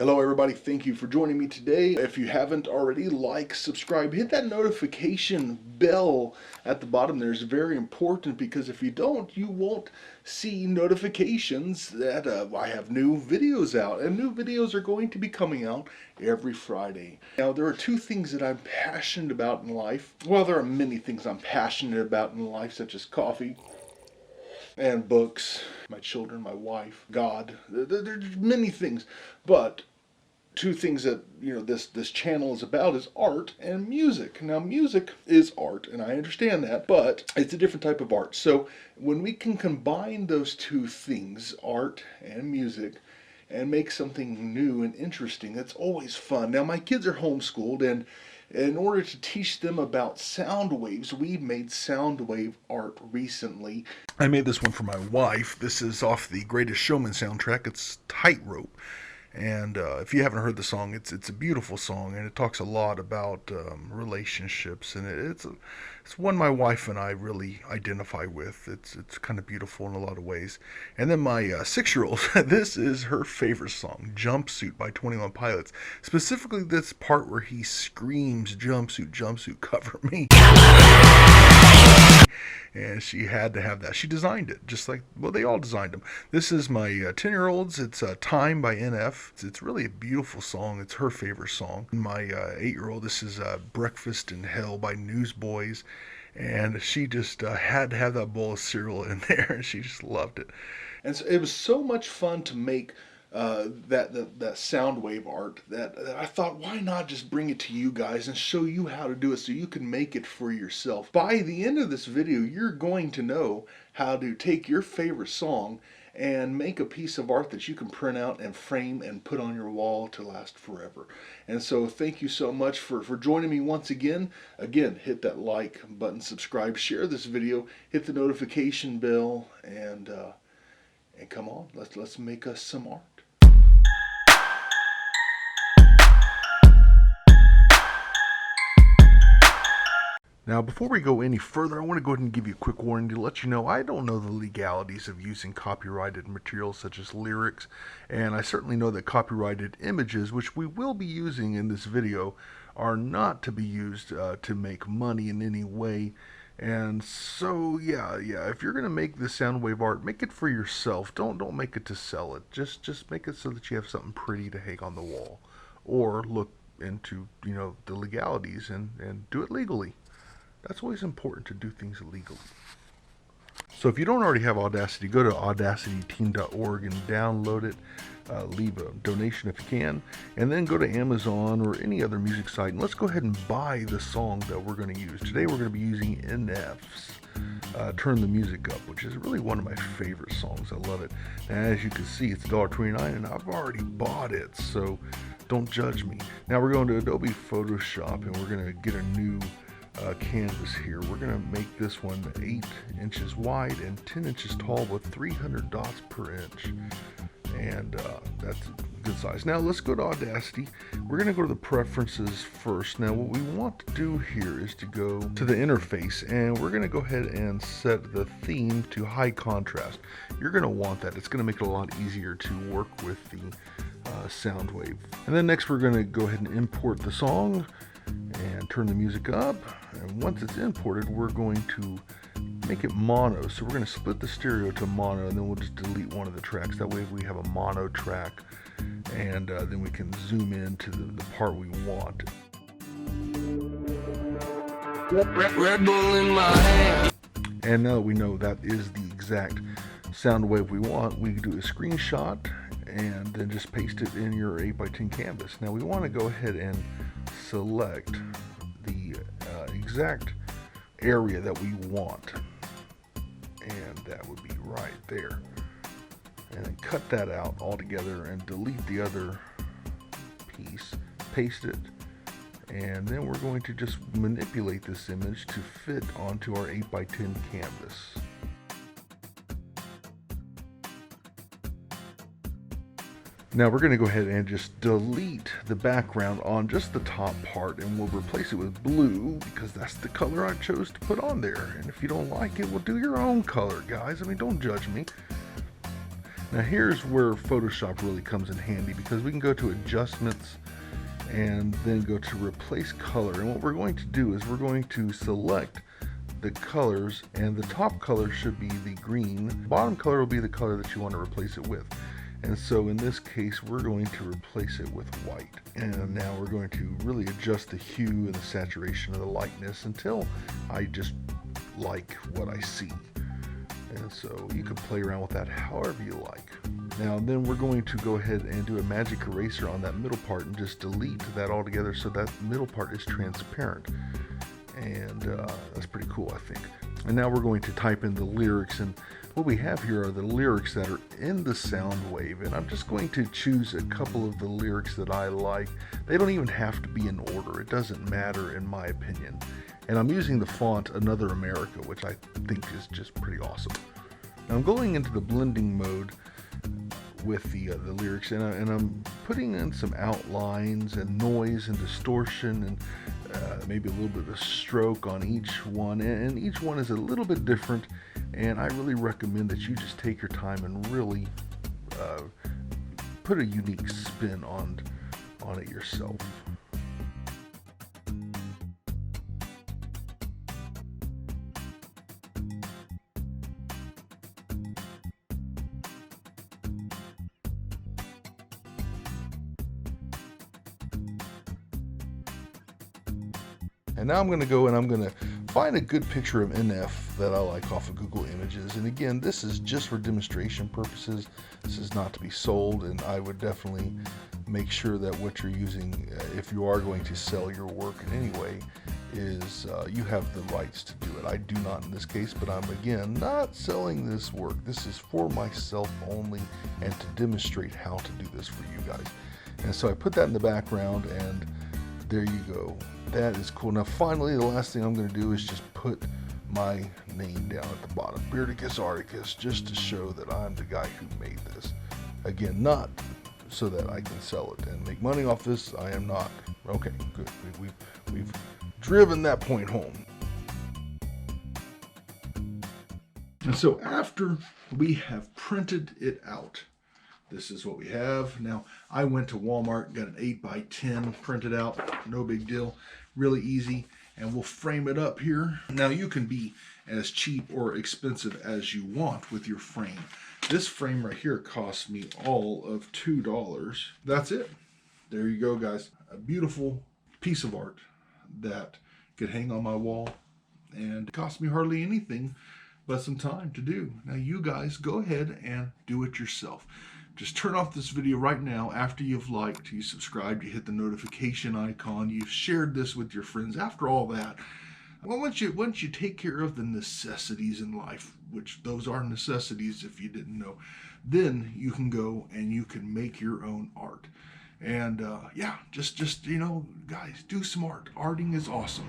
Hello everybody, thank you for joining me today. If you haven't already, like, subscribe, hit that notification bell at the bottom there. It's very important because if you don't, you won't see notifications that I have new videos out. And new videos are going to be coming out every Friday. Now there are two things that I'm passionate about in life. Well, there are many things I'm passionate about in life, such as coffee and books, my children, my wife, God. There's many things, but two things that this channel is about is art and music. Now music is art and I understand that, but it's a different type of art. So when we can combine those two things, art and music, and make something new and interesting, that's always fun. Now my kids are homeschooled, and in order to teach them about sound waves, we made sound wave art recently. I made this one for my wife. This is off the Greatest Showman soundtrack. It's Tightrope. And if you haven't heard the song, it's a beautiful song, and it talks a lot about relationships, and it's one my wife and I really identify with. It's kind of beautiful in a lot of ways. And then my 6-year-old, this is her favorite song, Jumpsuit by 21 Pilots. Specifically this part where he screams, "Jumpsuit, jumpsuit, cover me." And she had to have that. She designed it, just like, well, they all designed them. This is my 10-year-old's. It's Time by NF. It's really a beautiful song. It's her favorite song. My 8-year-old, this is Breakfast in Hell by Newsboys. And she just had to have that bowl of cereal in there, and she just loved it. And so it was so much fun to make that sound wave art that I thought, why not just bring it to you guys and show you how to do it so you can make it for yourself. By the end of this video, you're going to know how to take your favorite song and make a piece of art that you can print out and frame and put on your wall to last forever. And so thank you so much for joining me once again. Again, hit that like button, subscribe, share this video, hit the notification bell, and come on, let's make us some art. Now, before we go any further, I want to go ahead and give you a quick warning to let you know I don't know the legalities of using copyrighted materials such as lyrics, and I certainly know that copyrighted images, which we will be using in this video, are not to be used to make money in any way. And so, yeah, if you're going to make this sound wave art, make it for yourself. Don't make it to sell it. Just make it so that you have something pretty to hang on the wall. Or look into, the legalities and do it legally. That's always important, to do things legally. So if you don't already have Audacity, go to audacityteam.org and download it. Leave a donation if you can, and then go to Amazon or any other music site, and let's go ahead and buy the song that we're going to use. Today we're going to be using NF's Turn the Music Up, which is really one of my favorite songs. I love it. And as you can see, it's $1.29, and I've already bought it, so don't judge me. Now we're going to Adobe Photoshop, and we're going to get a new canvas here. We're going to make this one 8 inches wide and 10 inches tall with 300 dots per inch. And that's a good size. Now let's go to Audacity. We're going to go to the preferences first. Now what we want to do here is to go to the interface, and we're going to go ahead and set the theme to high contrast. You're going to want that. It's going to make it a lot easier to work with the sound wave. And then next we're going to go ahead and import the song and turn the music up. And once it's imported, we're going to make it mono. So we're going to split the stereo to mono, and then we'll just delete one of the tracks. That way we have a mono track, and then we can zoom in to the part we want. Red Bull in my hand. And now that we know that is the exact sound wave we want, we do a screenshot and then just paste it in your 8x10 canvas. Now we want to go ahead and select the exact area that we want, and that would be right there, and then cut that out altogether and delete the other piece, paste it, and then we're going to just manipulate this image to fit onto our 8x10 canvas. Now we're going to go ahead and just delete the background on just the top part, and we'll replace it with blue because that's the color I chose to put on there. And if you don't like it, well, do your own color, guys. I mean, don't judge me. Now here's where Photoshop really comes in handy, because we can go to adjustments and then go to replace color. And what we're going to do is we're going to select the colors, and the top color should be the green. The bottom color will be the color that you want to replace it with. And so in this case, we're going to replace it with white. And now we're going to really adjust the hue and the saturation of the lightness until I just like what I see. And so you can play around with that however you like. Now then we're going to go ahead and do a magic eraser on that middle part and just delete that altogether so that middle part is transparent. And that's pretty cool, I think. And now we're going to type in the lyrics, and what we have here are the lyrics that are in the sound wave, and I'm just going to choose a couple of the lyrics that I like. They don't even have to be in order. It doesn't matter in my opinion. And I'm using the font Another America, which I think is just pretty awesome. Now I'm going into the blending mode with the lyrics, and I'm putting in some outlines and noise and distortion and maybe a little bit of stroke on each one, and each one is a little bit different, and I really recommend that you just take your time and really put a unique spin on it yourself. And now I'm going to go and I'm going to find a good picture of NF that I like off of Google Images. And again, this is just for demonstration purposes. This is not to be sold, and I would definitely make sure that what you're using, if you are going to sell your work in any way, is you have the rights to do it. I do not in this case, but I'm again not selling this work. This is for myself only and to demonstrate how to do this for you guys. And so I put that in the background, and there you go. That is cool. Now finally, the last thing I'm going to do is just put my name down at the bottom, Beardacus Articus, just to show that I'm the guy who made this. Again, not so that I can sell it and make money off this. I am not. Okay, good. We've driven that point home. And so after we have printed it out, this is what we have. Now, I went to Walmart, got an 8x10 printed out, no big deal, really easy, and we'll frame it up here. Now, you can be as cheap or expensive as you want with your frame. This frame right here cost me all of $2. That's it. There you go, guys. A beautiful piece of art that could hang on my wall, and it cost me hardly anything but some time to do. Now, you guys go ahead and do it yourself. Just turn off this video right now after you've liked, you subscribed, you hit the notification icon, you've shared this with your friends. After all that, well, once you take care of the necessities in life, which those are necessities if you didn't know, then you can go and you can make your own art. And yeah, just you know, guys, do some art. Arting is awesome.